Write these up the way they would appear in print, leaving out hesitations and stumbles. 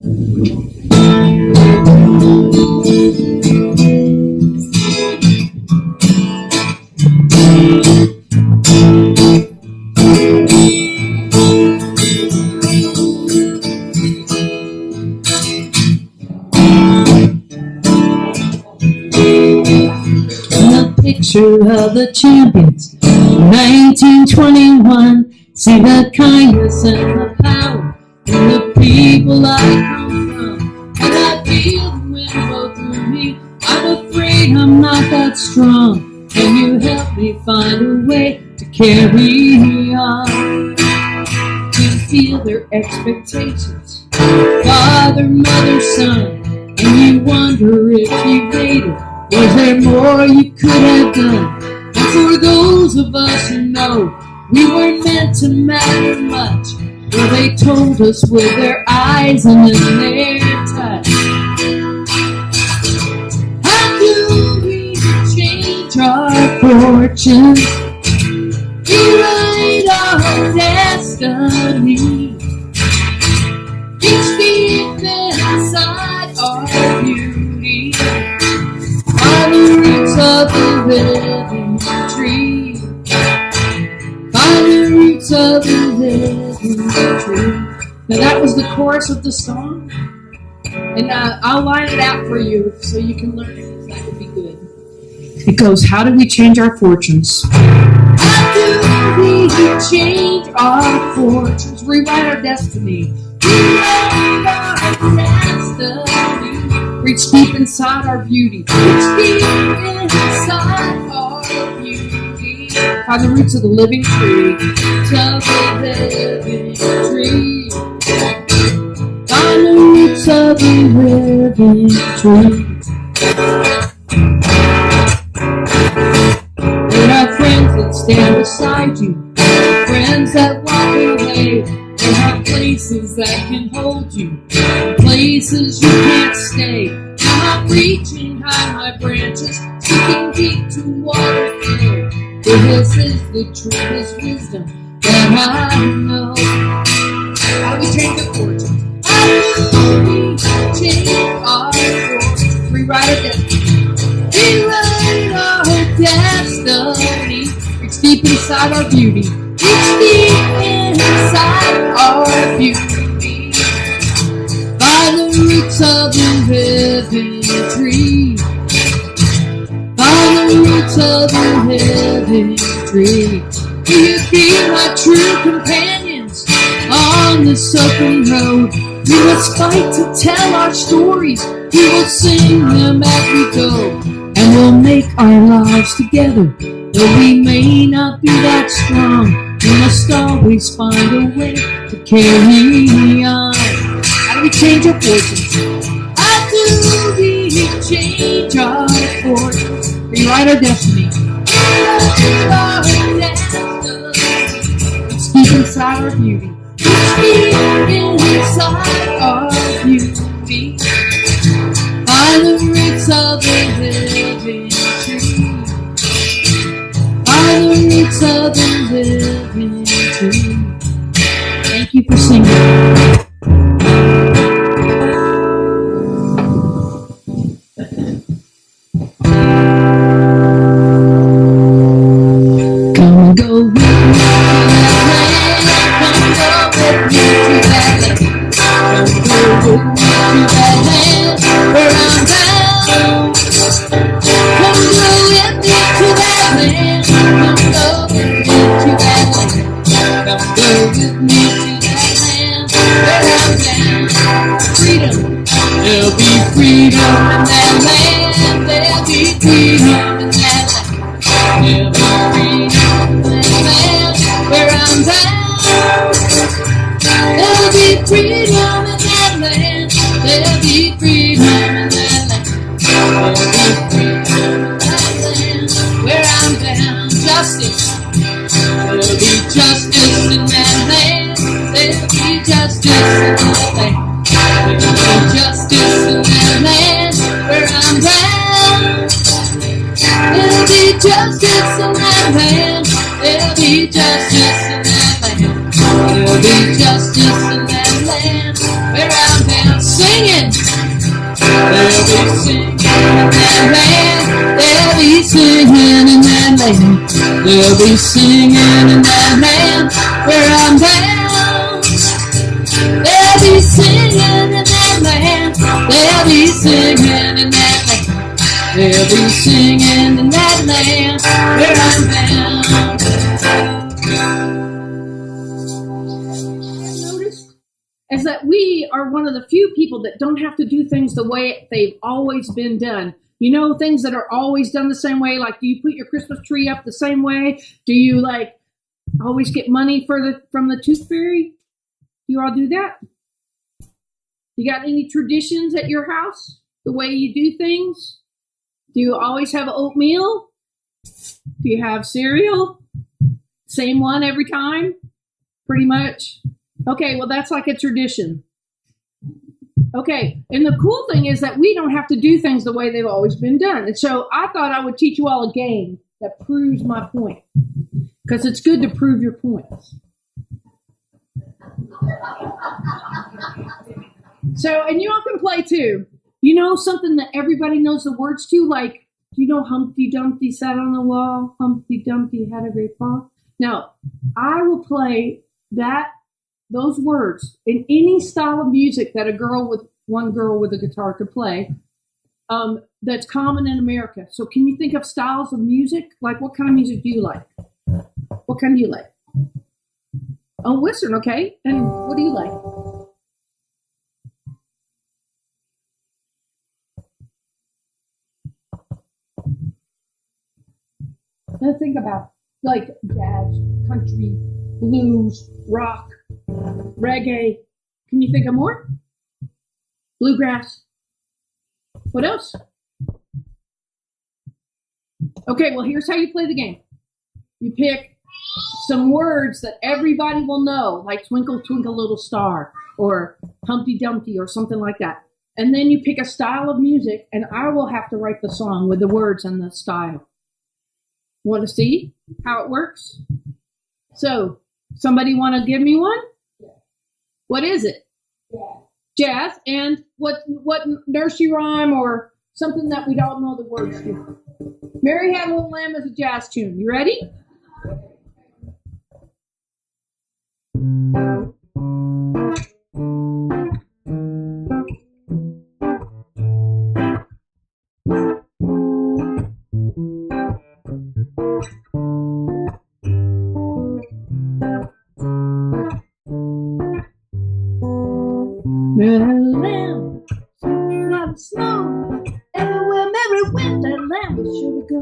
Picture of the champions, 1921. See the kindness and the power in the people I come from. And I feel the wind blow through me. I'm afraid I'm not that strong. Can you help me find a way to carry on? To feel their expectations, father, mother, son, and you wonder if you made it. Was there more you could have done? And for those of us who know we weren't meant to matter much, well, they told us with their eyes and in their touch. How do we change our fortunes? Rewrite our destiny. Reach deep inside our beauty. Find the roots of the living tree. Find the roots of the living tree. Now that was the chorus of the song. And I'll line it out for you so you can learn it, because that would be good. It goes, how do we change our fortunes? How do we change our fortunes? Rewrite our destiny. Rewrite our destiny. Reach deep inside our beauty. Reach deep inside our beauty. Find the roots of the living tree. Roots of the living tree. Find the roots of the living tree. There are friends that stand beside you. Friends that walk away. There are places that can hold you. Places you can't stay. Now I'm reaching high my branches, seeking deep to water clear. This is the truest wisdom that I know. How do we change our fortunes? How do we change our fortunes? Rewrite our destiny. Rewrite our destiny. Reach deep inside our beauty. Reach deep inside our beauty. Find the roots of the living tree. Find the roots of the living tree. Will you be my true companions on this open road? We must fight to tell our stories. We will sing them as we go. And we'll make our lives together. Though we may not be that strong, we must always find a way to carry on. How do we change our fortunes? How do we change our fortunes? Rewrite our destiny. Rewrite our destiny. Let's keep inside our beauty. Let's keep inside our beauty. Find the roots of the living tree. Find the roots of the living tree. Thank you for singing. Come and go with me to that land. Come and go with me to that land. Come and go with me to that land where I'm bound. Come and go with me to that land. Come and go with me to that land. Come and go with me to that land where I'm bound. Freedom. There'll be freedom in that land. There'll be freedom in that land. There'll be freedom in that land where I'm bound. There'll be freedom in that land. There'll be freedom in that land. There'll be freedom in that land where I'm bound. Justice. There'll be justice in that land. There'll be justice in that land. There'll be justice in that land where I'm bound. There'll be justice in that land. There'll be justice in that land. There'll be justice in that land land. They'll be singing in that land where I'm bound. They'll be singing in that land. They'll be singing in that land. They'll be singing in that land where I'm bound. Notice is that we are one of the few people that don't have to do things the way they've always been done. You know, things that are always done the same way. Like, do you put your Christmas tree up the same way? Do you like always get money from the tooth fairy? Do you all do that? You got any traditions at your house? The way you do things? Do you always have oatmeal? Do you have cereal? Same one every time? Pretty much. Okay, well, that's like a tradition. Okay, and the cool thing is that we don't have to do things the way they've always been done. And so I thought I would teach you all a game that proves my point, because it's good to prove your points. So, and you all can play too. You know something that everybody knows the words to, like, you know, Humpty Dumpty sat on the wall, Humpty Dumpty had a great fall. Now, I will play those words in any style of music that one girl with a guitar could play, that's common in America. So can you think of styles of music? Like, what kind of music do you like? What kind do you like? Oh, Western, okay. And what do you like? Now think about, like, jazz, country, blues, rock, reggae. Can you think of more? Bluegrass. What else? Okay, well, here's how you play the game. You pick some words that everybody will know, like Twinkle, Twinkle, Little Star, or Humpty Dumpty, or something like that. And then you pick a style of music, and I will have to write the song with the words and the style. Want to see how it works? So, somebody want to give me one? What is it? Jazz. And what nursery rhyme or something that we don't know the words to? Mary Had a Little Lamb is a jazz tune. You ready? Mary had a lamb, like snow. Everywhere Mary went, that lamb was sure to go.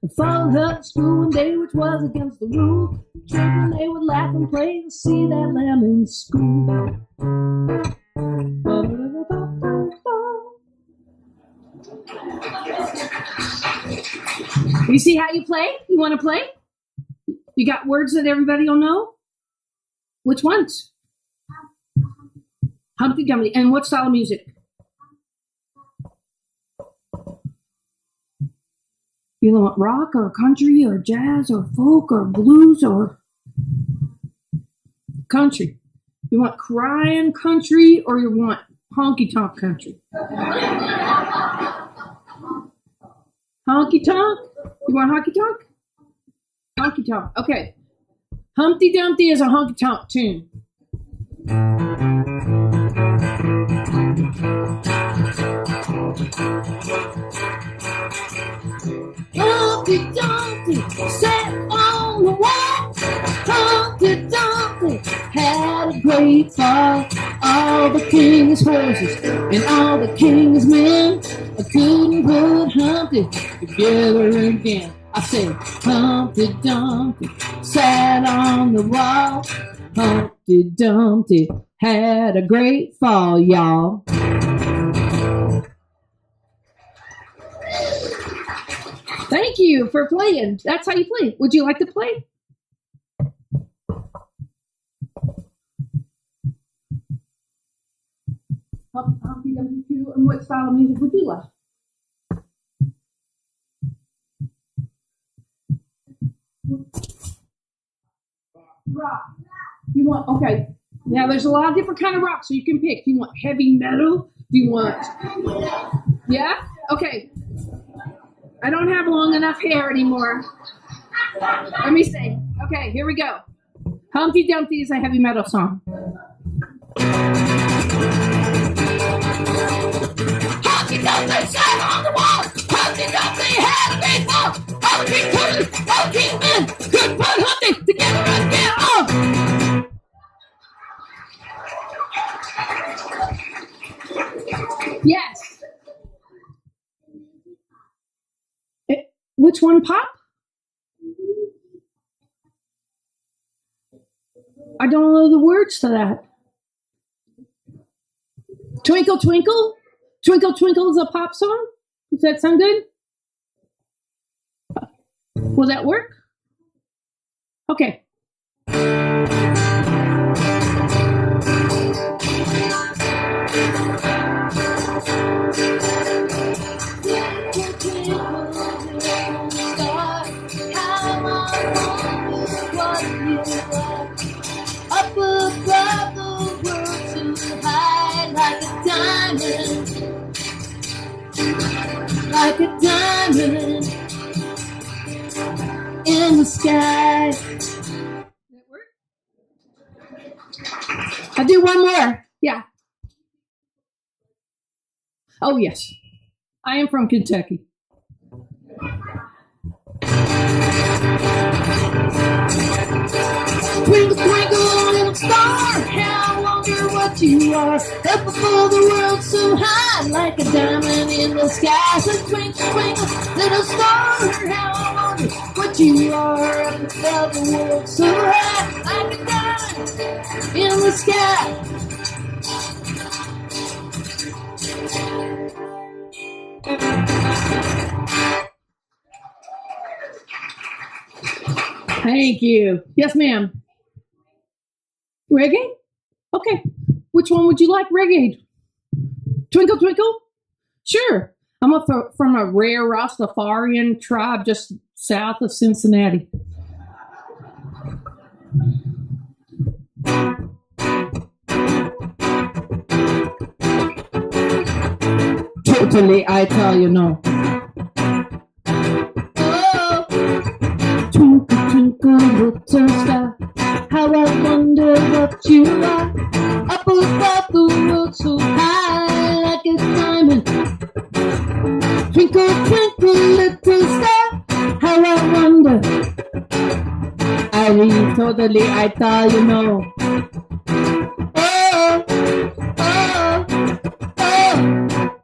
And followed her to school one day, which was against the rule. Children, they would laugh and play to see that lamb in school. You see how you play? You want to play? You got words that everybody will know? Which ones? Humpty Dumpty. And what style of music? You want rock or country or jazz or folk or blues or country? You want crying country or you want honky tonk country? Honky tonk? You want honky tonk? Honky tonk. Okay. Humpty Dumpty is a honky tonk tune. Humpty Dumpty sat on the wall. Humpty Dumpty had a great fall. All the king's horses and all the king's men couldn't put Humpty together again. I said, Humpty Dumpty sat on the wall. Humpty Dumpty had a great fall, y'all. Thank you for playing. That's how you play. Would you like to play? Humpty Dumpty 2. And what style of music would you like? Rock. You want, okay. Now there's a lot of different kind of rock, so you can pick. Do you want heavy metal? Do you want, yeah? Okay. I don't have long enough hair anymore. Let me see. Okay, here we go. Humpty Dumpty is a heavy metal song. Humpty Dumpty sat on the wall. Humpty Dumpty had a big fall. All the king turtles, all the king men could put Humpty together again. Oh! Yes. Which one, Pop? I don't know the words to that. Twinkle, twinkle? Twinkle, twinkle is a pop song? Does that sound good? Will that work? Okay. Up above the world so high, like a diamond in the sky. That work? I'll do one more. Yeah. Oh, yes. I am from Kentucky. Twinkle, twinkle, little star, how wonder what you are. Up above the world so high, like a diamond in the sky. So twinkle, twinkle, little star, how I wonder what you are. Up above the world so high, like a diamond in the sky. Thank you. Yes, ma'am. Reggae? Okay. Which one would you like reggae? Twinkle, twinkle? Sure. I'm from a rare Rastafarian tribe just south of Cincinnati. Totally, I tell you no. Little star, how I wonder what you are. Up above the world so high, like a diamond. Twinkle, twinkle, little star, how I wonder. I really totally, I tell you no. Oh, oh, oh.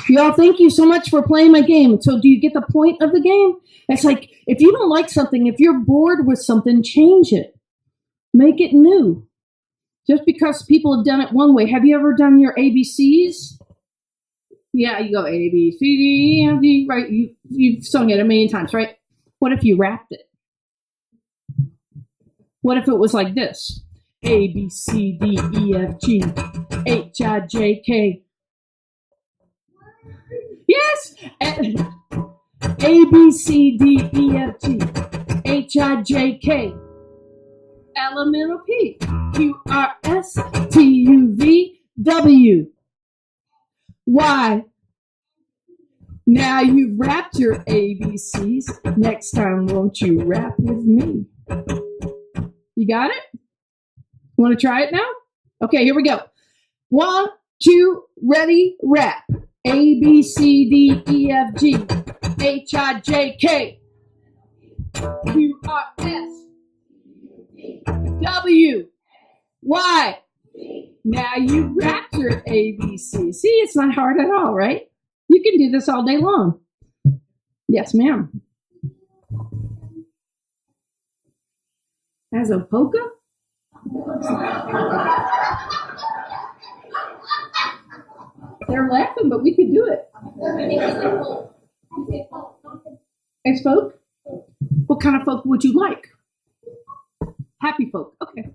Y'all, thank you so much for playing my game. So do you get the point of the game? It's like, if you don't like something, if you're bored with something, change it. Make it new. Just because people have done it one way. Have you ever done your ABCs? Yeah, you go A, B, C, D, E, F, G, right? You've sung it a million times, right? What if you rapped it? What if it was like this? A, B, C, D, E, F, G, H, I, J, K. Yes! A, B, C, D, E, F, G, H, I, J, K, L, M, N, O, P, Q, R, S, T, U, V, W, Y. Now you've rapped your ABCs. Next time, won't you rap with me? You got it? Want to try it now? Okay, here we go. 1, 2, ready, rap. A, B, C, D, E, F, G, H, I, J, K, Q, R, S, W, Y. Now you rapped your ABC. See, it's not hard at all, right? You can do this all day long. Yes, ma'am. As a polka? They're laughing, but we could do it. It's folk? What kind of folk would you like? Happy folk. Okay.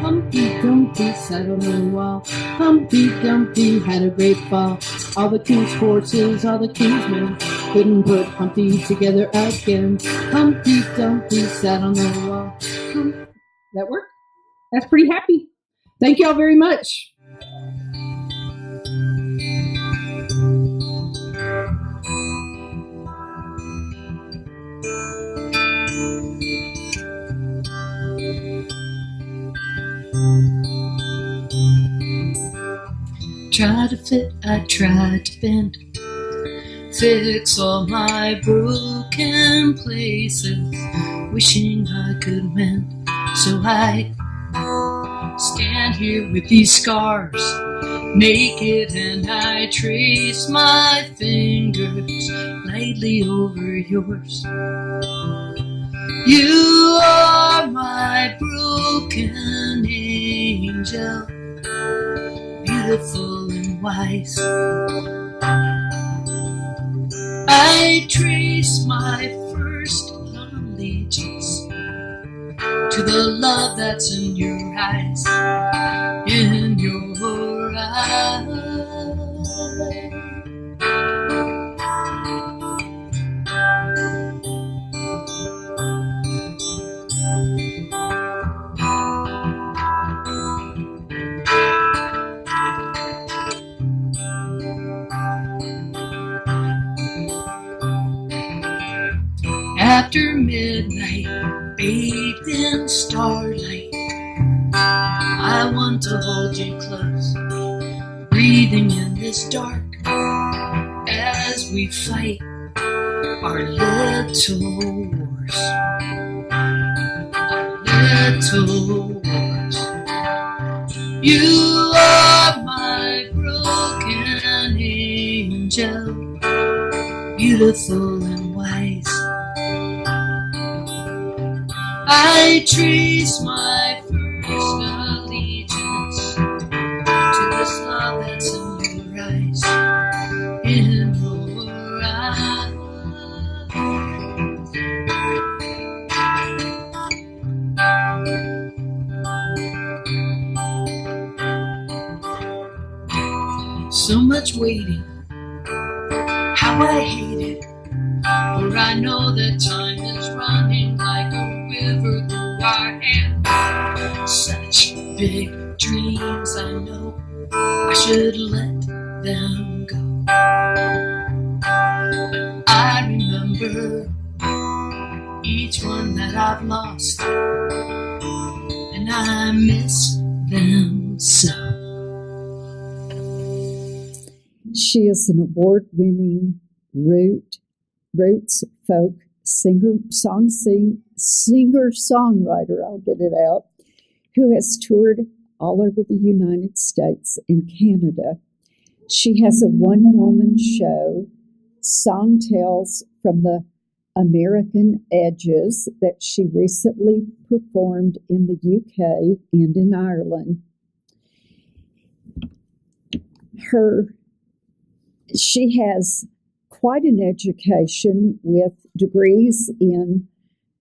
Humpty Dumpty sat on the wall. Humpty Dumpty had a great fall. All the king's horses, all the king's men couldn't put Humpty together again. Humpty Dumpty sat on the wall. That work? That's pretty happy. Thank y'all very much. Try to fit, I tried to bend, fix all my broken places, wishing I could mend. So I stand here with these scars, naked, and I trace my fingers lightly over yours. You are my broken angel, beautiful and wise. I trace my first allegiance to the love that's in your eyes, in your eyes. After midnight, bathed in starlight, I want to hold you close, breathing in this dark as we fight our little wars. Our little wars. You are my broken angel, beautiful and wise. I trace my first allegiance to this love that's in your eyes, in your eyes. So much waiting, how I hate it, for I know that time is running like a river through our hands. Such big dreams, I know I should let them go. But I remember each one that I've lost, and I miss them so. She is an award-winning roots folk singer-songwriter, I'll get it out, who has toured all over the United States and Canada. She has a one-woman show, Song Tales from the American Edges, that she recently performed in the UK and in Ireland. She has quite an education with degrees in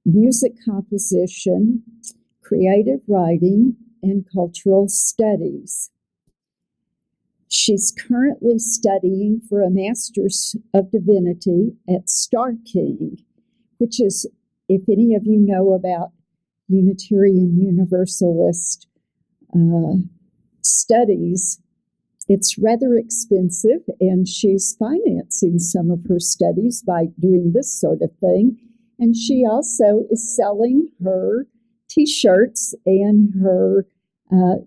music composition, creative writing, and cultural studies. She's currently studying for a Master's of Divinity at Star King, which is, if any of you know about Unitarian Universalist studies, it's rather expensive, and she's financing some of her studies by doing this sort of thing. And she also is selling her T-shirts and her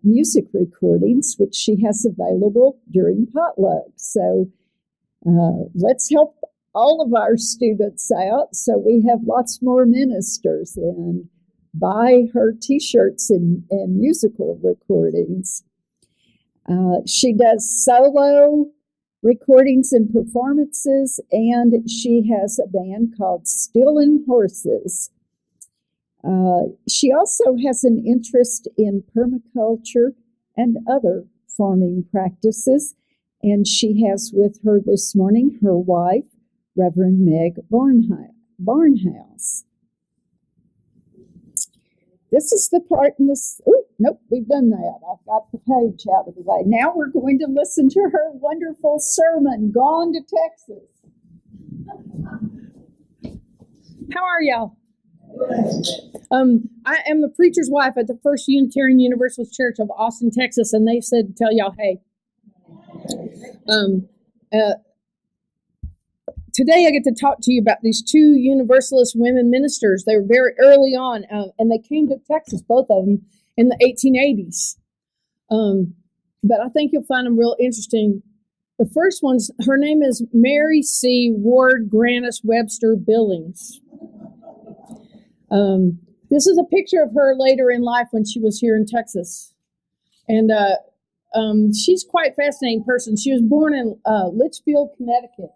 music recordings, which she has available during potluck. So let's help all of our students out so we have lots more ministers, and buy her T-shirts and musical recordings. She does solo recordings and performances, and she has a band called Stealing Horses. She also has an interest in permaculture and other farming practices, and she has with her this morning her wife, Reverend Meg Barnhouse. This is the part in this. Oh, nope, we've done that. I've got the page out of the way. Now we're going to listen to her wonderful sermon, Gone to Texas. How are y'all? I am the preacher's wife at the First Unitarian Universalist Church of Austin, Texas, and they said to tell y'all, hey, today I get to talk to you about these two Universalist women ministers. They were very early on, and they came to Texas, both of them, in the 1880s. But I think you'll find them real interesting. The first one's, her name is Mary C. Ward Grannis Webster Billings. This is a picture of her later in life when she was here in Texas. And she's quite a fascinating person. She was born in Litchfield, Connecticut,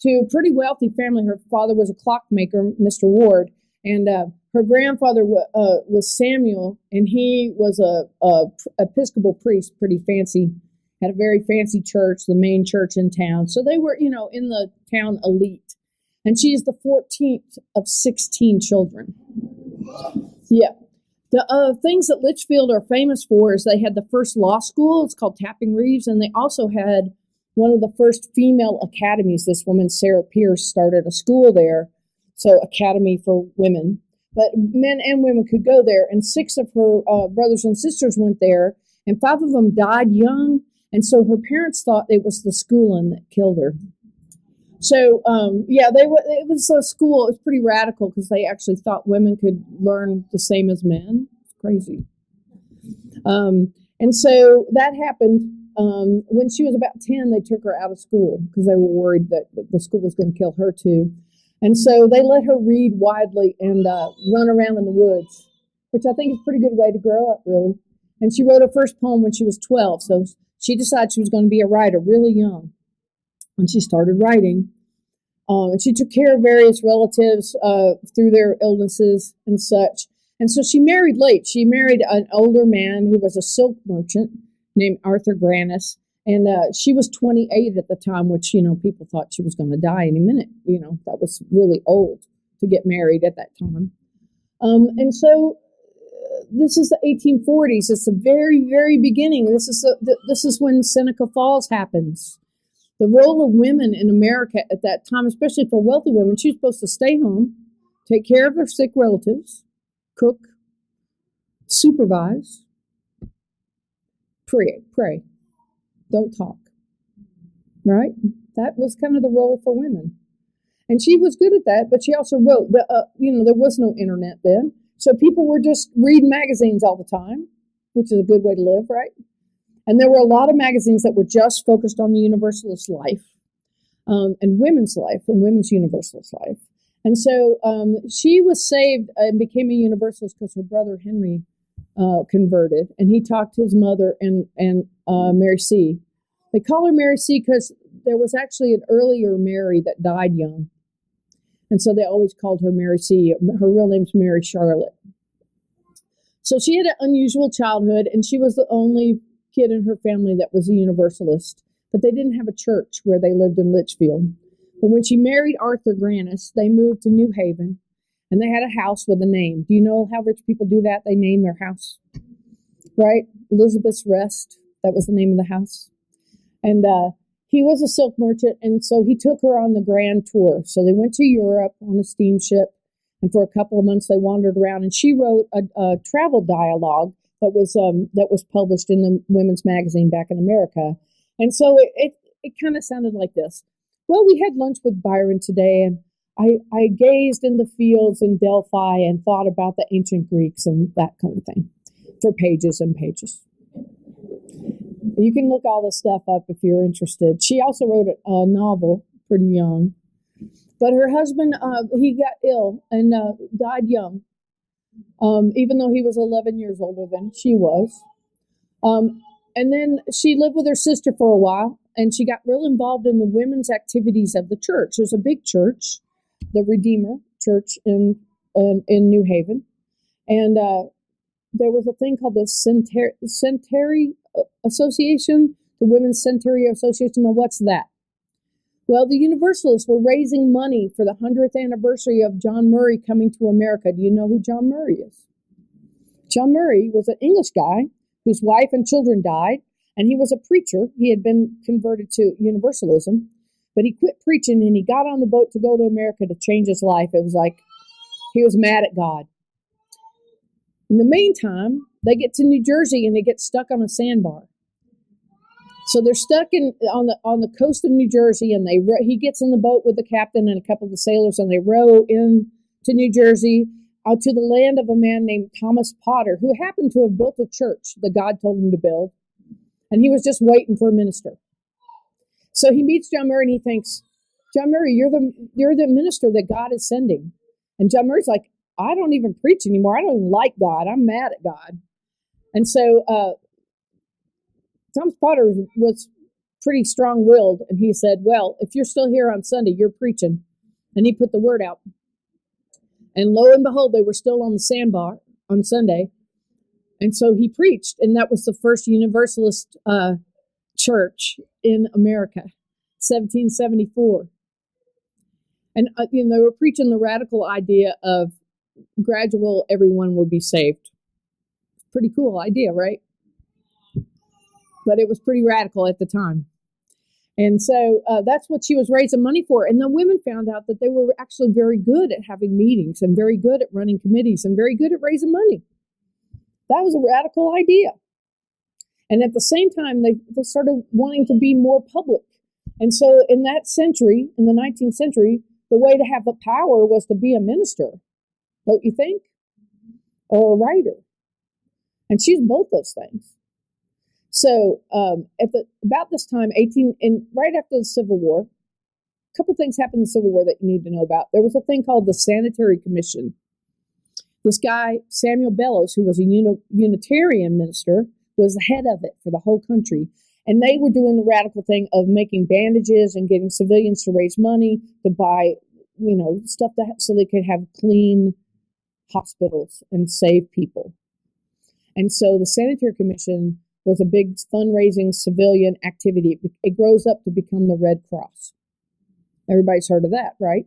to a pretty wealthy family. Her father was a clockmaker, Mr. Ward, and her grandfather was Samuel, and he was a Episcopal priest, pretty fancy, had a very fancy church, the main church in town. So they were, in the town elite. And she is the 14th of 16 children. Yeah. The things that Litchfield are famous for is they had the first law school. It's called Tapping Reeves. And they also had one of the first female academies. This woman, Sarah Pierce, started a school there. So academy for women. But men and women could go there. And 6 of her brothers and sisters went there. And 5 of them died young. And so her parents thought it was the schooling that killed her. So, it was a school. It was pretty radical because they actually thought women could learn the same as men. It's crazy. And so that happened. When she was about 10, they took her out of school because they were worried that the school was going to kill her too. And so they let her read widely and run around in the woods, which I think is a pretty good way to grow up, really. And she wrote her first poem when she was 12. So she decided she was going to be a writer really young. And she started writing. And she took care of various relatives through their illnesses and such. And so she married late. She married an older man who was a silk merchant named Arthur Grannis. And she was 28 at the time, which, people thought she was going to die any minute. That was really old to get married at that time. And so this is the 1840s. It's the very, very beginning. This is when Seneca Falls happens. The role of women in America at that time, especially for wealthy women, she's supposed to stay home, take care of their sick relatives, cook, supervise, pray, don't talk, right? That was kind of the role for women. And she was good at that, but she also wrote, there was no internet then, so people were just reading magazines all the time, which is a good way to live, right? And there were a lot of magazines that were just focused on the Universalist life and women's life and women's Universalist life. And so she was saved and became a Universalist because her brother Henry converted. And he talked to his mother and Mary C. They call her Mary C. because there was actually an earlier Mary that died young. And so they always called her Mary C. Her real name's Mary Charlotte. So she had an unusual childhood, and she was the only kid in her family that was a Universalist, but they didn't have a church where they lived in Litchfield. But when she married Arthur Grannis, they moved to New Haven, and they had a house with a name. Do you know how rich people do that? They name their house, right? Elizabeth's Rest. That was the name of the house. And he was a silk merchant, and so he took her on the grand tour. So they went to Europe on a steamship, and for a couple of months they wandered around, and she wrote a travel dialogue that was published in the women's magazine back in America. And so it kind of sounded like this. Well, we had lunch with Byron today, and I gazed in the fields in Delphi and thought about the ancient Greeks and that kind of thing for pages and pages. You can look all this stuff up if you're interested. She also wrote a novel pretty young. But her husband, he got ill and died young. Even though he was 11 years older than she was. And then she lived with her sister for a while, and she got real involved in the women's activities of the church. There's a big church, the Redeemer Church in New Haven. And there was a thing called the Centenary Association, the Women's Centenary Association. Now, what's that? Well, the Universalists were raising money for the 100th anniversary of John Murray coming to America. Do you know who John Murray is? John Murray was an English guy whose wife and children died, and he was a preacher. He had been converted to Universalism, But he quit preaching and he got on the boat to go to America to change his life. It was like he was mad at God. In the meantime, they get to New Jersey and they get stuck on a sandbar. So they're stuck on the coast of New Jersey, and he gets in the boat with the captain and a couple of the sailors, and they row in to New Jersey, out to the land of a man named Thomas Potter, who happened to have built a church that God told him to build, and he was just waiting for a minister. So he meets John Murray, and he thinks, John Murray, you're the minister that God is sending. And John Murray's like, I don't even preach anymore. I don't even like God. I'm mad at God. And so Thomas Potter was pretty strong-willed, and he said, well, if you're still here on Sunday, you're preaching. And he put the word out. And lo and behold, they were still on the sandbar on Sunday. And so he preached, and that was the first Universalist church in America, 1774. And they were preaching the radical idea of gradual everyone would be saved. Pretty cool idea, right? But it was pretty radical at the time. And so that's what she was raising money for. And the women found out that they were actually very good at having meetings and very good at running committees and very good at raising money. That was a radical idea. And at the same time, they started wanting to be more public. And so in that century, in the 19th century, the way to have a power was to be a minister, don't you think? Or a writer. And she's both those things. So about this time, right after the Civil War, a couple things happened in the Civil War that you need to know about. There was a thing called the Sanitary Commission. This guy, Samuel Bellows, who was a Unitarian minister, was the head of it for the whole country. And they were doing the radical thing of making bandages and getting civilians to raise money to buy, stuff so they could have clean hospitals and save people. And so the Sanitary Commission was a big fundraising civilian activity. It grows up to become the Red Cross. Everybody's heard of that, right?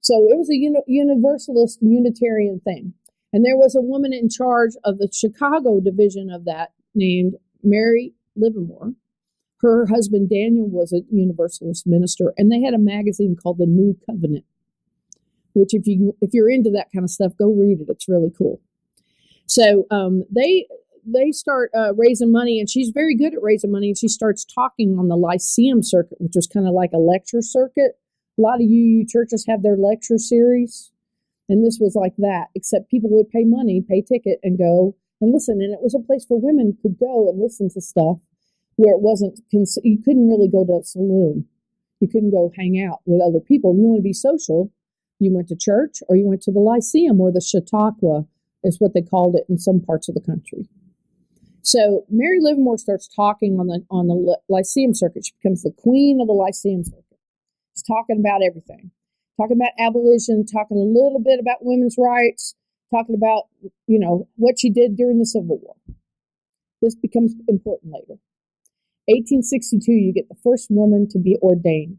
So it was a Universalist Unitarian thing. And there was a woman in charge of the Chicago division of that named Mary Livermore. Her husband Daniel was a Universalist minister, and they had a magazine called The New Covenant, which if you're into that kind of stuff, go read it. It's really cool. So they start raising money, and she's very good at raising money, and she starts talking on the Lyceum circuit, which was kind of like a lecture circuit. A lot of UU churches have their lecture series, and this was like that, except people would pay money, pay ticket, and go and listen. And it was a place where women could go and listen to stuff where it wasn't, you couldn't really go to a saloon. You couldn't go hang out with other people. If you want to be social, you went to church, or you went to the Lyceum, or the Chautauqua is what they called it in some parts of the country. So Mary Livermore starts talking on the Lyceum circuit. She becomes the queen of the Lyceum circuit. She's talking about everything. Talking about abolition, talking a little bit about women's rights, talking about, what she did during the Civil War. This becomes important later. 1862, you get the first woman to be ordained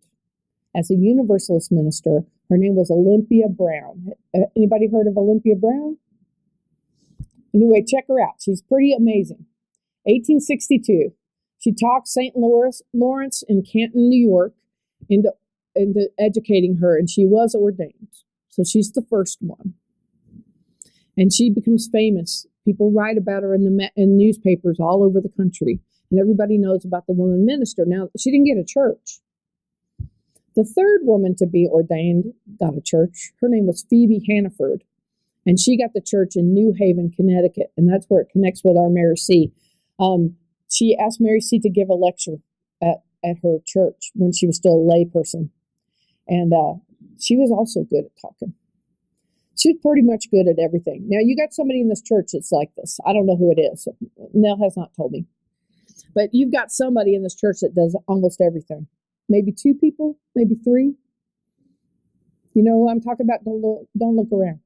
as a Universalist minister. Her name was Olympia Brown. Anybody heard of Olympia Brown? Anyway, check her out. She's pretty amazing. 1862, she talked St. Lawrence in Canton, New York, into educating her, and she was ordained. So she's the first one. And she becomes famous. People write about her in newspapers all over the country, and everybody knows about the woman minister. Now, she didn't get a church. The third woman to be ordained got a church. Her name was Phoebe Hannaford, and she got the church in New Haven, Connecticut, and that's where it connects with our Mary C. She asked Mary C. to give a lecture at her church when she was still a lay person. And she was also good at talking. She was pretty much good at everything. Now, you got somebody in this church that's like this. I don't know who it is. Nell has not told me. But you've got somebody in this church that does almost everything. Maybe 2 people, maybe 3. You know who I'm talking about? Don't look around.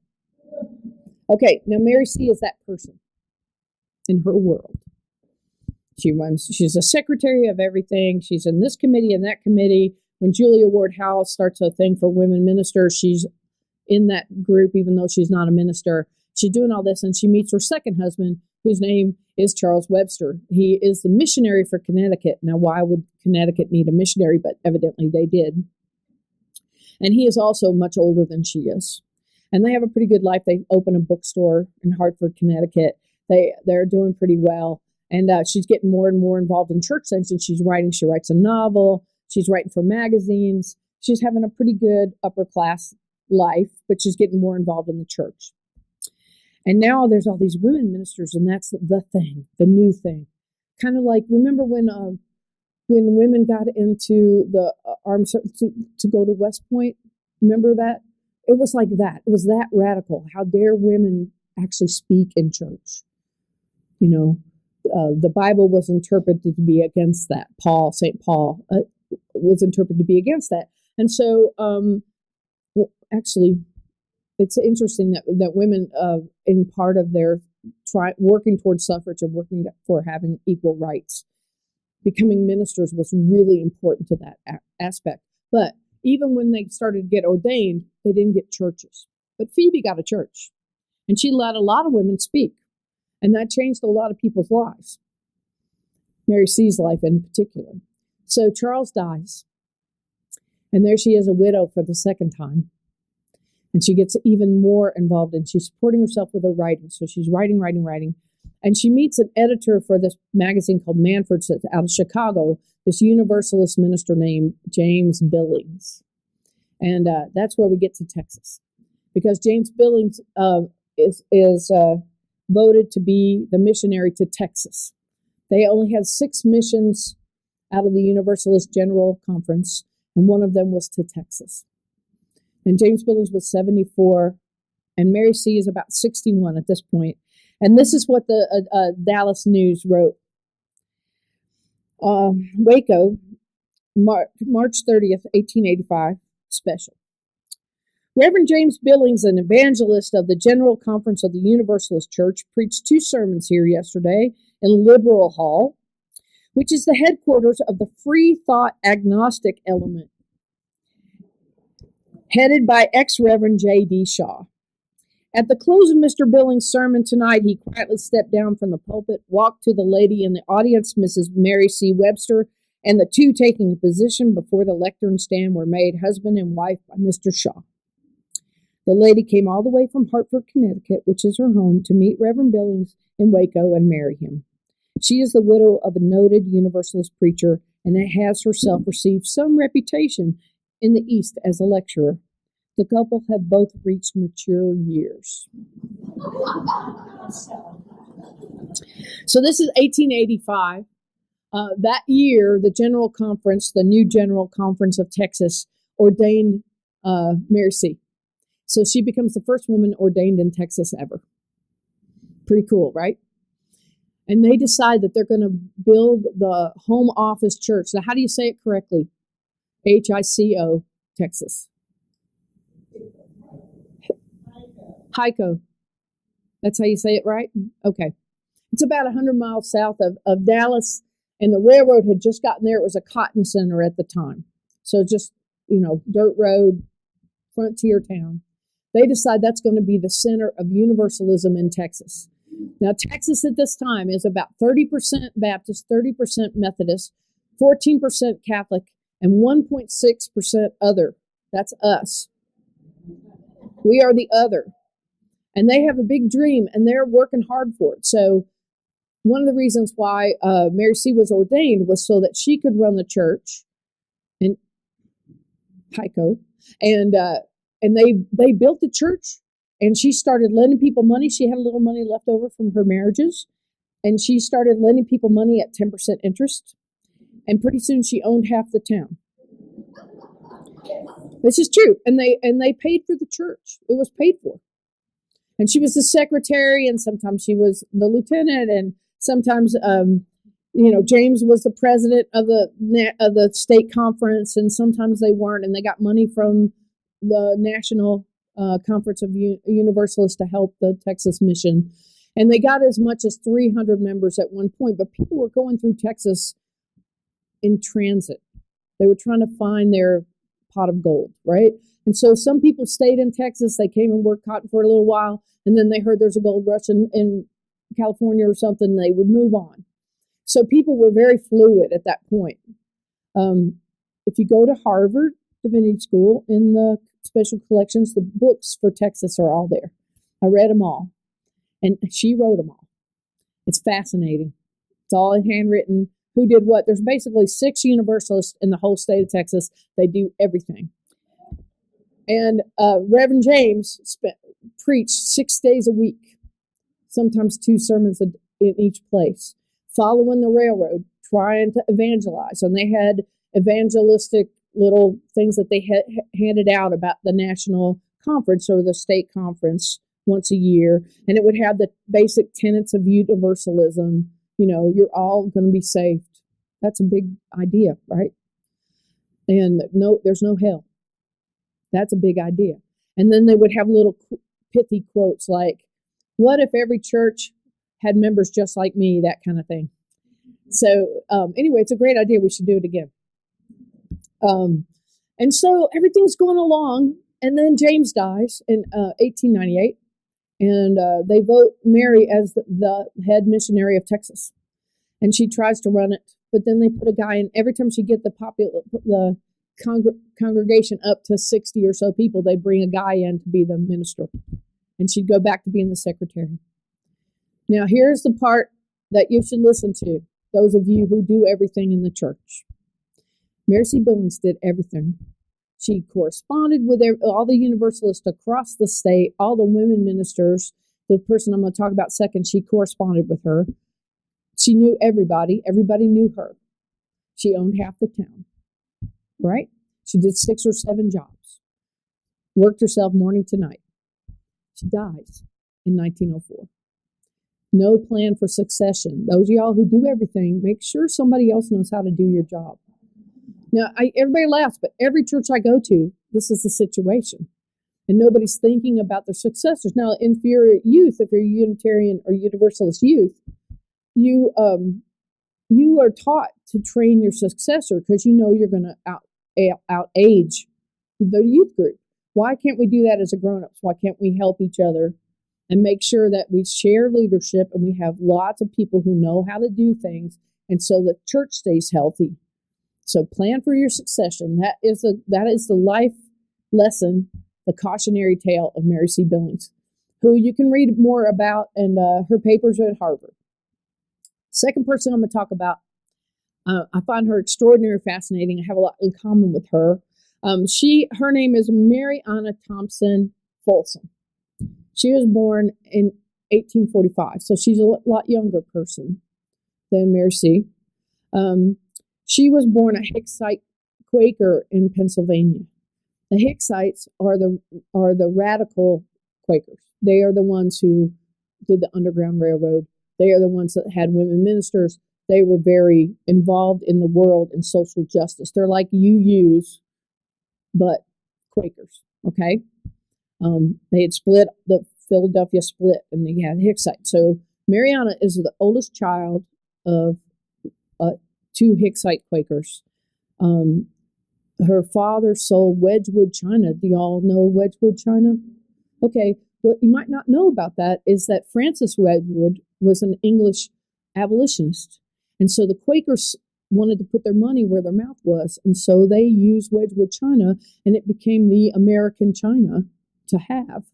Okay, now Mary C. is that person in her world. She's a secretary of everything. She's in this committee and that committee. When Julia Ward Howe starts a thing for women ministers, she's in that group, even though she's not a minister. She's doing all this, and she meets her second husband, whose name is Charles Webster. He is the missionary for Connecticut. Now, why would Connecticut need a missionary? But evidently they did. And he is also much older than she is. And they have a pretty good life. They open a bookstore in Hartford, Connecticut. They're doing pretty well. And she's getting more and more involved in church things. And she writes a novel. She's writing for magazines. She's having a pretty good upper class life, but she's getting more involved in the church. And now there's all these women ministers, and that's the thing, the new thing. Kind of like, remember when women got into the armed to go to West Point? Remember that? It was like that. It was that radical. How dare women actually speak in church? You know, the Bible was interpreted to be against that. St. Paul was interpreted to be against that. And so, actually, it's interesting that women, in part of their working towards suffrage and working for having equal rights, becoming ministers was really important to that aspect. But even when they started to get ordained, they didn't get churches. But Phoebe got a church, and she let a lot of women speak, and that changed a lot of people's lives. Mary C's life in particular. So Charles dies, and there she is, a widow for the second time. And she gets even more involved, and she's supporting herself with her writing. So she's writing. And she meets an editor for this magazine called Manford's out of Chicago, this Universalist minister named James Billings. And that's where we get to Texas. Because James Billings is voted to be the missionary to Texas. They only had 6 missions out of the Universalist General Conference, and one of them was to Texas. And James Billings was 74, and Mary C. is about 61 at this point. And this is what the Dallas News wrote. Waco, March 30th, 1885, special. Reverend James Billings, an evangelist of the General Conference of the Universalist Church, preached 2 sermons here yesterday in Liberal Hall, which is the headquarters of the Free Thought Agnostic Element, headed by ex-Reverend J.D. Shaw. At the close of Mr. Billings' sermon tonight, he quietly stepped down from the pulpit, walked to the lady in the audience, Mrs. Mary C. Webster, and the 2 taking a position before the lectern stand were made husband and wife by Mr. Shaw. The lady came all the way from Hartford, Connecticut, which is her home, to meet Reverend Billings in Waco and marry him. She is the widow of a noted Universalist preacher and has herself received some reputation in the East as a lecturer. The couple have both reached mature years. So this is 1885. That year, the General Conference, the new General Conference of Texas, ordained Mary C. So she becomes the first woman ordained in Texas ever. Pretty cool, right? And they decide that they're going to build the home office church. Now, how do you say it correctly? HICO, Texas. HICO. That's how you say it, right? Okay. It's about 100 miles south of Dallas, and the railroad had just gotten there. It was a cotton center at the time. So just, dirt road, frontier town. They decide that's going to be the center of Universalism in Texas. Now, Texas at this time is about 30% Baptist, 30% Methodist, 14% Catholic, and 1.6% other. That's us. We are the other. And they have a big dream, and they're working hard for it. So one of the reasons why Mary C. was ordained was so that she could run the church in HICO. And they built the church, and she started lending people money. She had a little money left over from her marriages, and she started lending people money at 10% interest. And pretty soon she owned half the town. This is true. And they paid for the church. It was paid for. And she was the secretary, and sometimes she was the lieutenant, and sometimes James was the president of the state conference, and sometimes they weren't, and they got money from the National Conference of Universalists to help the Texas mission. And they got as much as 300 members at one point, but people were going through Texas in transit. They were trying to find their pot of gold, right? And so some people stayed in Texas. They came and worked cotton for a little while, and then they heard there's a gold rush in California or something, they would move on. So people were very fluid at that point. If you go to Harvard Divinity School, in the special collections, the books for Texas are all there. I read them all, and she wrote them all. It's fascinating. It's all in handwritten. Who did what? There's basically 6 Universalists in the whole state of Texas. They do everything. And Reverend James preached 6 days a week, sometimes 2 sermons in each place, following the railroad, trying to evangelize. And they had evangelistic little things that they handed out about the national conference or the state conference once a year. And it would have the basic tenets of universalism. You know, you're all going to be saved. That's a big idea, right? And no, there's no hell. That's a big idea. And then they would have little pithy quotes like, what if every church had members just like me, that kind of thing. So anyway, it's a great idea. We should do it again. And so everything's going along. And then James dies in 1898. And they vote Mary as the head missionary of Texas. And she tries to run it. But then they put a guy in. Every time she get the congregation up to 60 or so people, they bring a guy in to be the minister. And she'd go back to being the secretary. Now, here's the part that you should listen to, those of you who do everything in the church. Mary C. Billings did everything. She corresponded with all the Universalists across the state, all the women ministers. The person I'm going to talk about second, she corresponded with her. She knew everybody. Everybody knew her. She owned half the town, right? She did 6 or 7 jobs. Worked herself morning to night. She dies in 1904. No plan for succession. Those of y'all who do everything, make sure somebody else knows how to do your job. Now, everybody laughs, but every church I go to, this is the situation. And nobody's thinking about their successors. Now, if you're youth, if you're Unitarian or Universalist youth, you are taught to train your successor because you know you're going to outage the youth group. Why can't we do that as a grown-ups? Why can't we help each other and make sure that we share leadership and we have lots of people who know how to do things, and so the church stays healthy? So plan for your succession. That is the life lesson, the cautionary tale of Mary C. Billings, who you can read more about, and her papers are at Harvard. Second person I'm going to talk about, I find her extraordinarily fascinating. I have a lot in common with her. Her name is Mary Anna Thompson Folsom. She was born in 1845, so she's a lot younger person than Mary C. She was born a Hicksite Quaker in Pennsylvania. The Hicksites are the radical Quakers. They are the ones who did the Underground Railroad. They are the ones that had women ministers. They were very involved in the world and social justice. They're like UUs, but Quakers, okay? They had split, the Philadelphia split, and they had Hicksite. So Mariana is the oldest child of 2 Hicksite Quakers. Her father sold Wedgwood china. Do y'all know Wedgwood china? Okay, what you might not know about that is that Francis Wedgwood was an English abolitionist. And so the Quakers wanted to put their money where their mouth was. And so they used Wedgwood china, and it became the American china to have.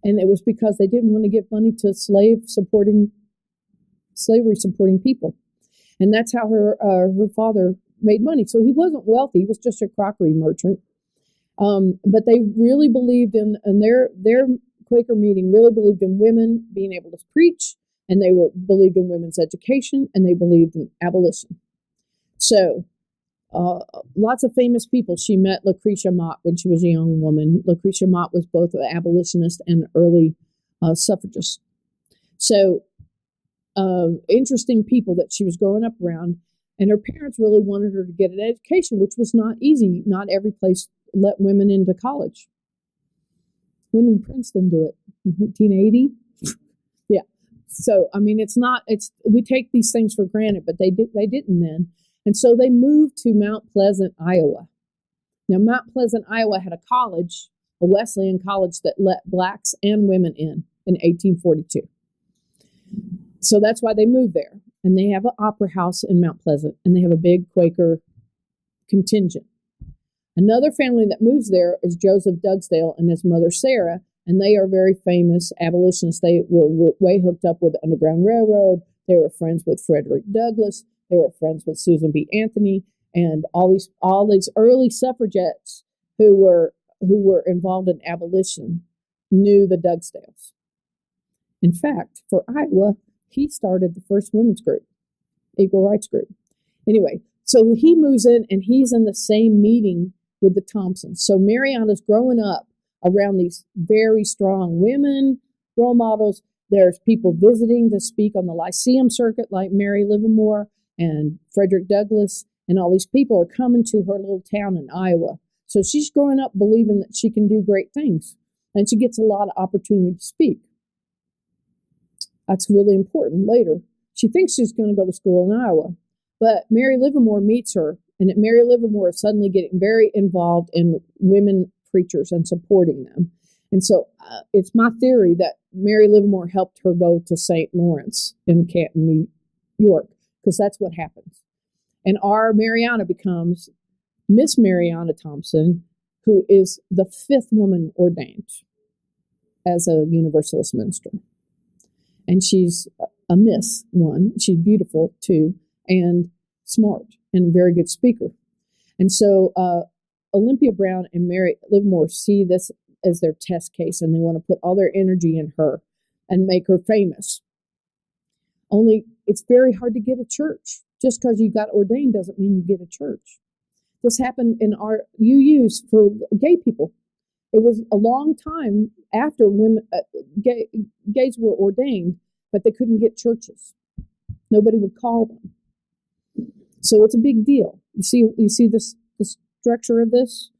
And it was because they didn't want to give money to slavery supporting people. And that's how her father made money. So he wasn't wealthy. He was just a crockery merchant. But they really believed in their Quaker meeting really believed in women being able to preach, and they believed in women's education, and they believed in abolition. So lots of famous people. She met Lucretia Mott when she was a young woman. Lucretia Mott was both an abolitionist and early suffragist. So interesting people that she was growing up around. And her parents really wanted her to get an education, which was not easy. Not every place let women into college. When did Princeton do it? 1980? Yeah. So, I mean, we take these things for granted, but they didn't then. And so they moved to Mount Pleasant, Iowa. Now, Mount Pleasant, Iowa had a college, a Wesleyan college that let blacks and women in 1842. So that's why they moved there. And they have an opera house in Mount Pleasant, and they have a big Quaker contingent. Another family that moves there is Joseph Dugdale and his mother Sarah, and they are very famous abolitionists. They were way hooked up with the Underground Railroad. They were friends with Frederick Douglass. They were friends with Susan B. Anthony, and all these early suffragettes who were involved in abolition knew the Dugdales. In fact, for Iowa, he started the first women's group, equal rights group. Anyway, so he moves in, and he's in the same meeting with the Thompsons. So Mariana's growing up around these very strong women, role models. There's people visiting to speak on the Lyceum circuit, like Mary Livermore and Frederick Douglass, and all these people are coming to her little town in Iowa. So she's growing up believing that she can do great things, and she gets a lot of opportunity to speak. That's really important later. She thinks she's going to go to school in Iowa, but Mary Livermore meets her, and Mary Livermore is suddenly getting very involved in women preachers and supporting them. And so it's my theory that Mary Livermore helped her go to St. Lawrence in Canton, New York, because that's what happens. And our Mariana becomes Miss Mariana Thompson, who is the 5th woman ordained as a Universalist minister. And she's a Miss one. She's beautiful too, and smart, and a very good speaker. And so Olympia Brown and Mary Livermore see this as their test case, and they want to put all their energy in her and make her famous. Only it's very hard to get a church. Just because you got ordained doesn't mean you get a church. This happened in our UUs for gay people. It was a long time after women, gays were ordained, but they couldn't get churches. Nobody would call them. So it's a big deal. You see the structure of this?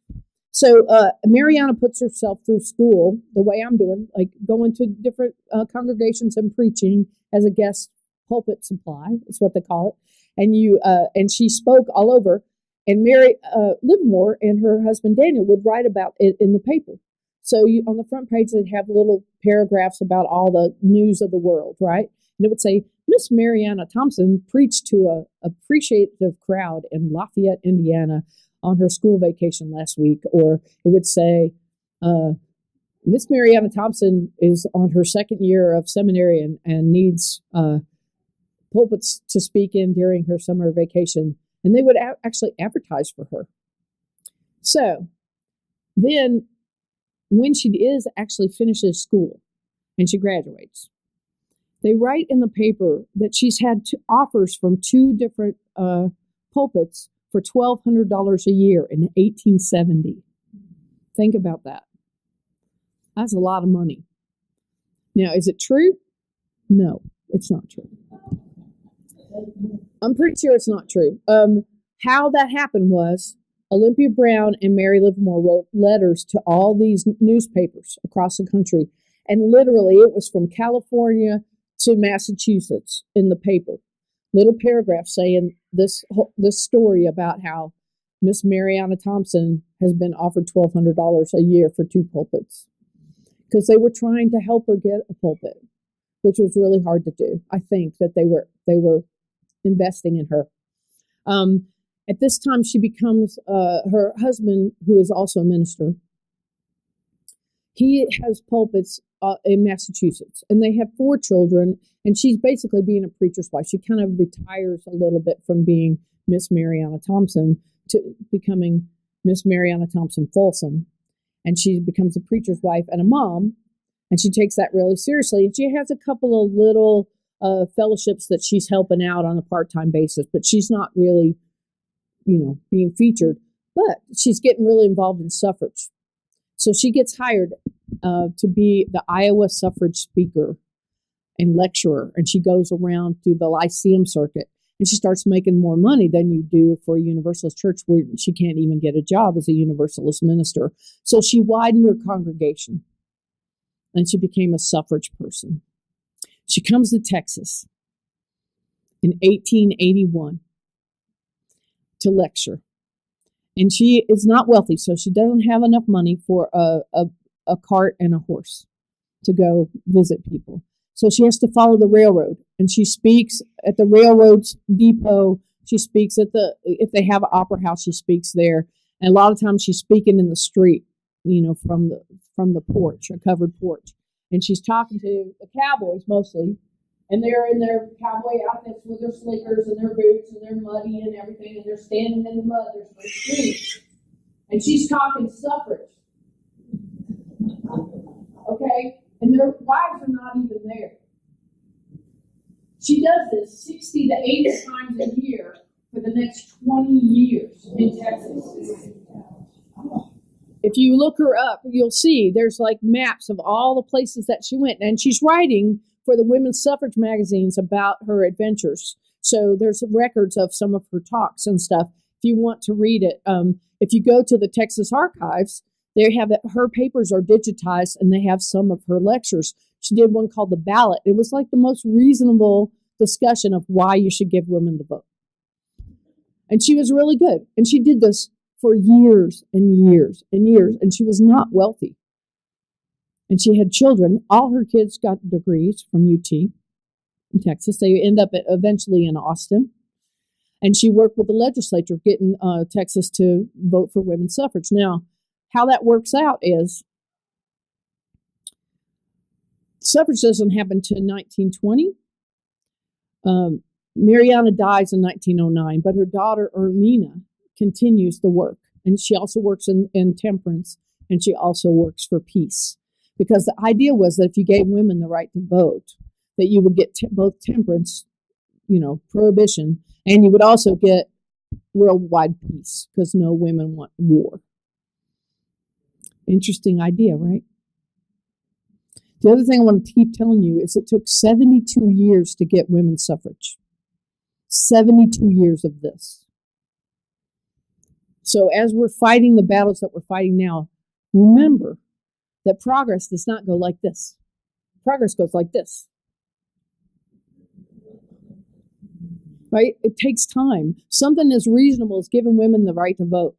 So Mariana puts herself through school the way I'm doing, like going to different congregations and preaching as a guest pulpit supply, is what they call it. And she spoke all over. And Mary Livermore and her husband Daniel would write about it in the paper. So on the front page, they'd have little paragraphs about all the news of the world, right? And it would say, Miss Mariana Thompson preached to a appreciative crowd in Lafayette, Indiana, on her school vacation last week. Or it would say, Miss Mariana Thompson is on her 2nd year of seminary and needs pulpits to speak in during her summer vacation. And they would actually advertise for her. So then when she actually finishes school and she graduates, they write in the paper that she's had offers from 2 different pulpits for $1,200 a year in 1870. Think about that. That's a lot of money. Now, is it true? No, it's not true. I'm pretty sure it's not true. How that happened was Olympia Brown and Mary Livermore wrote letters to all these newspapers across the country. And literally, it was from California to Massachusetts in the paper. Little paragraphs saying this story about how Miss Mariana Thompson has been offered $1,200 a year for 2 pulpits. Because they were trying to help her get a pulpit, which was really hard to do. I think that they were investing in her. At this time, she becomes her husband, who is also a minister. He has pulpits in Massachusetts, and they have 4 children, and she's basically being a preacher's wife. She kind of retires a little bit from being Miss Mariana Thompson to becoming Miss Mariana Thompson Folsom, and she becomes a preacher's wife and a mom, and she takes that really seriously. And she has a couple of little fellowships that she's helping out on a part-time basis, but she's not really, being featured. But she's getting really involved in suffrage. So she gets hired to be the Iowa suffrage speaker and lecturer, and she goes around through the Lyceum circuit, and she starts making more money than you do for a Universalist church where she can't even get a job as a Universalist minister. So she widened her congregation, and she became a suffrage person. She comes to Texas in 1881 to lecture. And she is not wealthy, so she doesn't have enough money for a cart and a horse to go visit people. So she has to follow the railroad, and she speaks at the railroad's depot. She speaks at if they have an opera house, she speaks there. And a lot of times she's speaking in the street, from the porch, a covered porch. And she's talking to the cowboys mostly. And they're in their cowboy outfits with their slickers and their boots, and they're muddy and everything, and they're standing in the mud. There's no street. And she's talking suffrage. Okay? And their wives are not even there. She does this 60 to 80 times a year for the next 20 years in Texas. If you look her up, you'll see there's like maps of all the places that she went. And she's writing for the women's suffrage magazines about her adventures. So there's records of some of her talks and stuff if you want to read it. If you go to the Texas archives, they have her papers are digitized, and they have some of her lectures. She did one called The Ballot. It was like the most reasonable discussion of why you should give women the vote. And she was really good. And she did this for years and years and years. And she was not wealthy. And she had children. All her kids got degrees from UT in Texas. They end up eventually in Austin. And she worked with the legislature getting Texas to vote for women's suffrage. Now, how that works out is suffrage doesn't happen to 1920. Mariana dies in 1909, but her daughter, Ermina, continues the work. And she also works in temperance, and she also works for peace. Because the idea was that if you gave women the right to vote, that you would get both temperance, prohibition, and you would also get worldwide peace, because no women want war. Interesting idea, right? The other thing I want to keep telling you is it took 72 years to get women's suffrage. 72 years of this. So as we're fighting the battles that we're fighting now, remember that progress does not go like this. Progress goes like this. Right? It takes time. Something as reasonable as giving women the right to vote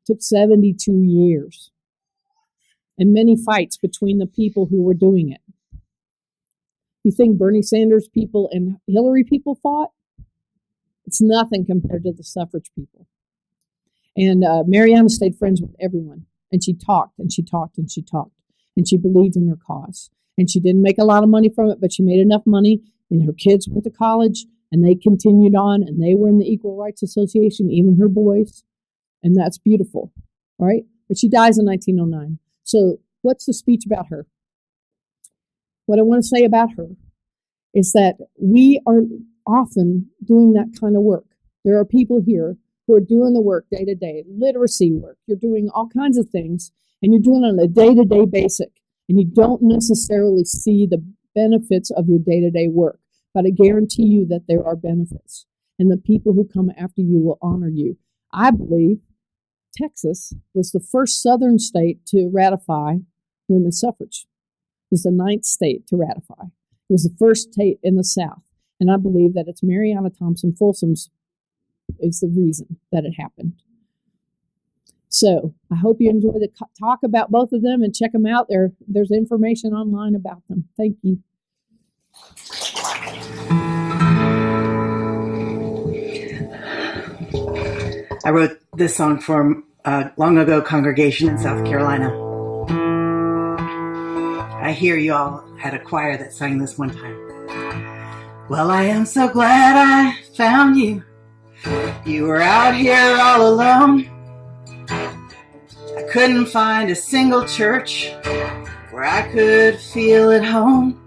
took 72 years. And many fights between the people who were doing it. You think Bernie Sanders people and Hillary people fought? It's nothing compared to the suffrage people. And Mariana stayed friends with everyone. And she talked and she talked and she talked. And she believed in her cause. And she didn't make a lot of money from it, but she made enough money. And her kids went to college. And they continued on. And they were in the Equal Rights Association, even her boys. And that's beautiful. Right? But she dies in 1909. So what's the speech about her? What I want to say about her is that we are often doing that kind of work. There are people here who are doing the work day to day, literacy work. You're doing all kinds of things, and you're doing it on a day-to-day basis, and you don't necessarily see the benefits of your day-to-day work. But I guarantee you that there are benefits, and the people who come after you will honor you. I believe Texas was the first southern state to ratify women's suffrage. It was the 9th state to ratify. It was the first state in the South. And I believe that it's Mariana Thompson Folsom's is the reason that it happened. So I hope you enjoy the talk about both of them and check them out. There's information online about them. Thank you. I wrote this song for a long ago congregation in South Carolina. I hear you all had a choir that sang this one time. Well, I am so glad I found you. You were out here all alone. I couldn't find a single church where I could feel at home.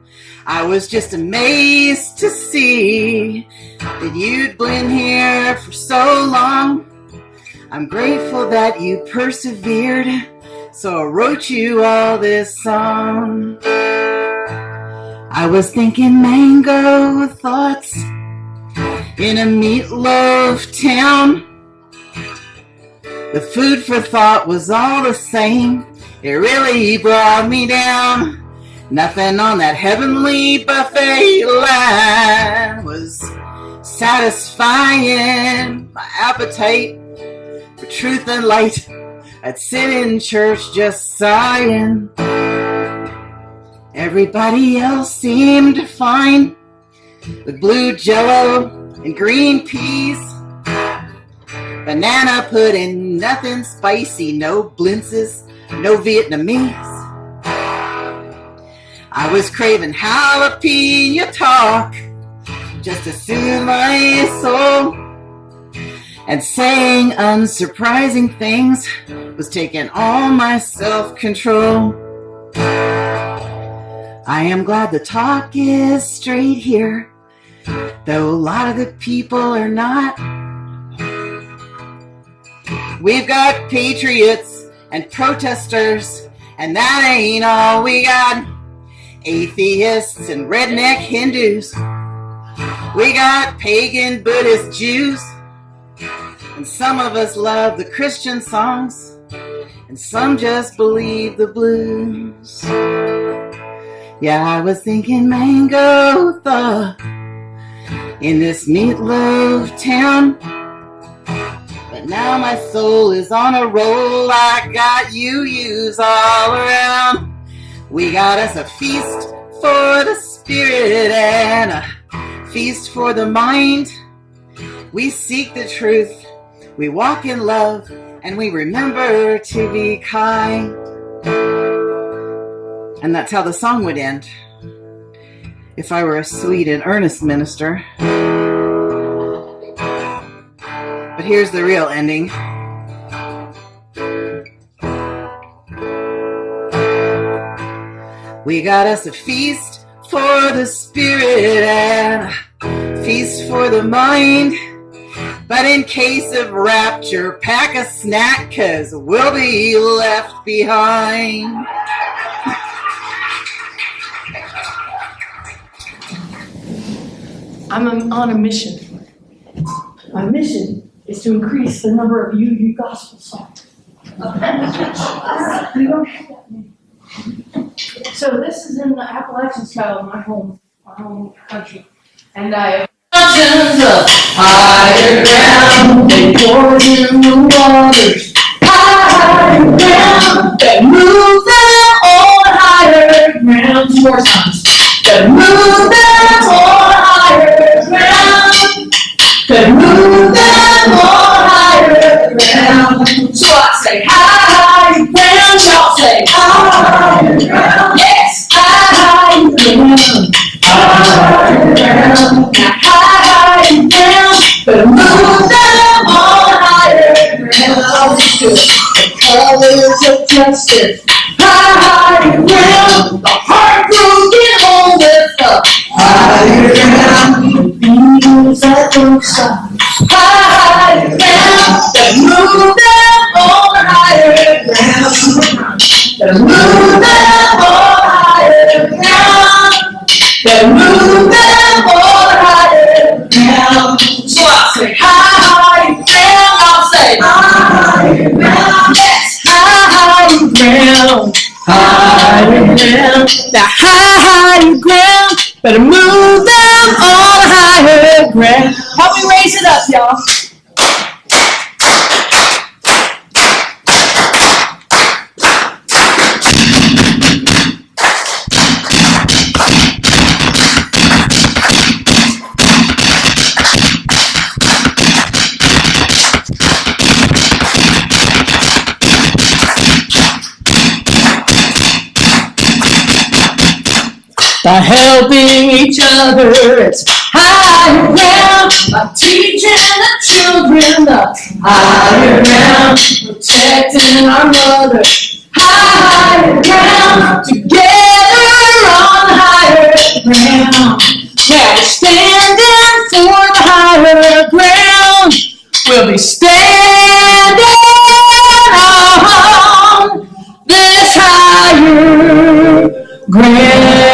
I was just amazed to see that you'd been here for so long. I'm grateful that you persevered, so I wrote you all this song. I was thinking mango thoughts in a meatloaf town. The food for thought was all the same. It really brought me down. Nothing on that heavenly buffet line was satisfying my appetite for truth and light. I'd sit in church just sighing. Everybody else seemed to find the blue jello and green peas, banana pudding, nothing spicy, no blintzes, no Vietnamese. I was craving jalapeno talk just to soothe my soul, and saying unsurprising things was taking all my self-control. I am glad the talk is straight here, though a lot of the people are not. We've got patriots and protesters, and that ain't all we got. Atheists and redneck Hindus. We got pagan Buddhist Jews, and some of us love the Christian songs, and some just believe the blues. Yeah, I was thinking mango thaw in this meatloaf town, but now my soul is on a roll. I got you-yous all around. We got us a feast for the spirit and a feast for the mind. We seek the truth, we walk in love, and we remember to be kind. And that's how the song would end if I were a sweet and earnest minister. But here's the real ending. We got us a feast for the spirit and a feast for the mind. But in case of rapture, pack a snack, 'cause we'll be left behind. I'm on a mission. My mission is to increase the number of you gospel songs. We don't have that many. So this is in the Appalachian style of my home country. And I mountains of higher ground, they pour in the waters, higher ground, that move them on higher ground. Two more times. That move them on higher ground, that move them on higher ground. So I say higher ground, y'all say higher ground. Yes, higher ground, higher ground. Now higher ground, but move them on higher ground. Always do it. The colors of justice, higher ground. The heartbroken home with the higher ground. The beatles at both sides, higher ground. That move them on higher ground. That move them on higher ground. That move them on higher ground. So I say higher ground. I'll say higher ground. Yes, higher ground. Higher ground. That higher ground. Better move them on higher ground. Help me raise it up, y'all. By helping each other, it's higher ground. By teaching the children the higher ground. Protecting our mother, higher ground. Together on higher ground. Now we're standing for the higher ground. We'll be standing on this higher ground.